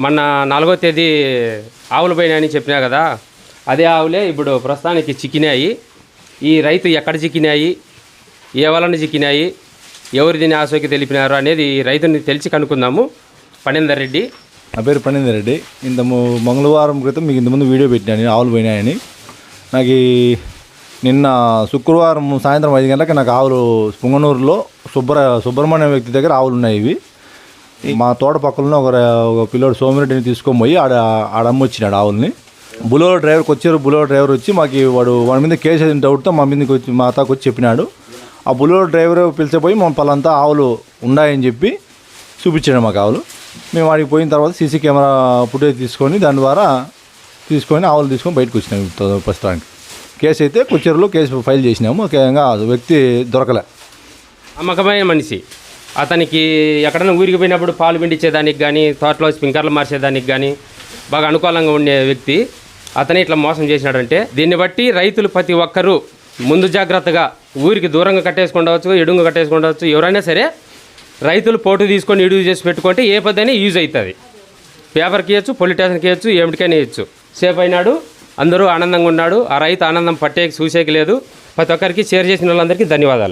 మొన్న 4వ తేదీ ఆవులు పోయినాయని చెప్పినా కదా, అదే ఆవులే ఇప్పుడు ప్రస్తుతానికి చిక్కినాయి. ఈ రైతు ఎక్కడ చిక్కినాయి, ఏ వలన చిక్కినాయి, ఎవరు దీని ఆశకి తెలిపినారు అనేది రైతుని తెలిసి కనుక్కుందాము. పణేందర్ రెడ్డి. నా పేరు పణేందర్ రెడ్డి. మంగళవారం క్రితం మీకు ఇంతకుముందు వీడియో పెట్టినాను ఆవులు పోయినాయని. నాకు నిన్న శుక్రవారం సాయంత్రం 5 గంటలకు నాకు ఆవులు పుంగనూరులో సుబ్రహ్మణ్యం వ్యక్తి దగ్గర ఆవులు ఉన్నాయి. ఇవి మా తోట పక్కన ఒక పిల్లోడు సోమిరెడ్డిని తీసుకొని పోయి ఆడమ్మ వచ్చినాడు ఆవుల్ని. బులోరో డ్రైవర్కి వచ్చారు. బులోరో డ్రైవర్ వచ్చి మాకు వాడి మీద కేసు అయిన డౌట్తో మా మీదకి వచ్చి మా తాకు వచ్చి చెప్పినాడు. ఆ బులోరో డ్రైవర్ పిలిచిపోయి మా పలంతా ఆవులు ఉన్నాయని చెప్పి చూపించాడు మాకు ఆవులు. మేము వాడికి పోయిన తర్వాత సీసీ కెమెరా ఫుటేజ్ తీసుకొని దాని ద్వారా ఆవులు తీసుకొని బయటకు వచ్చినాము. ప్రస్తుతానికి కేసు అయితే కొచ్చేరులో కేసు ఫైల్ చేసినాము. ముఖ్యంగా వ్యక్తి దొరకలే. నమ్మకమైన మనిషి. అతనికి ఎక్కడైనా ఊరికి పోయినప్పుడు పాలు పిండించేదానికి కానీ, తోటలో స్ప్రింకర్లు మార్చేదానికి కానీ బాగా అనుకూలంగా ఉండే వ్యక్తి. అతనే ఇట్లా మోసం చేసినాడంటే దీన్ని బట్టి రైతులు ప్రతి ఒక్కరూ ముందు జాగ్రత్తగా ఊరికి దూరంగా కట్టేసుకుండవచ్చు, ఎడుంగా కట్టేసుకుండవచ్చు. ఎవరైనా సరే రైతులు పోటు తీసుకొని ఇడుగు చేసి పెట్టుకుంటే ఏ పద్ధతి యూజ్ అవుతుంది. పేపర్కి ఇవ్వచ్చు, పోలీస్ స్టేషన్కి ఇవ్వచ్చు, ఏమిటికైనా ఇవ్వచ్చు. సేఫ్ అయినాడు, అందరూ ఆనందంగా ఉన్నాడు. ఆ రైతు ఆనందం పట్టేకి చూసేకి లేదు. ప్రతి ఒక్కరికి షేర్ చేసిన వాళ్ళందరికీ ధన్యవాదాలు.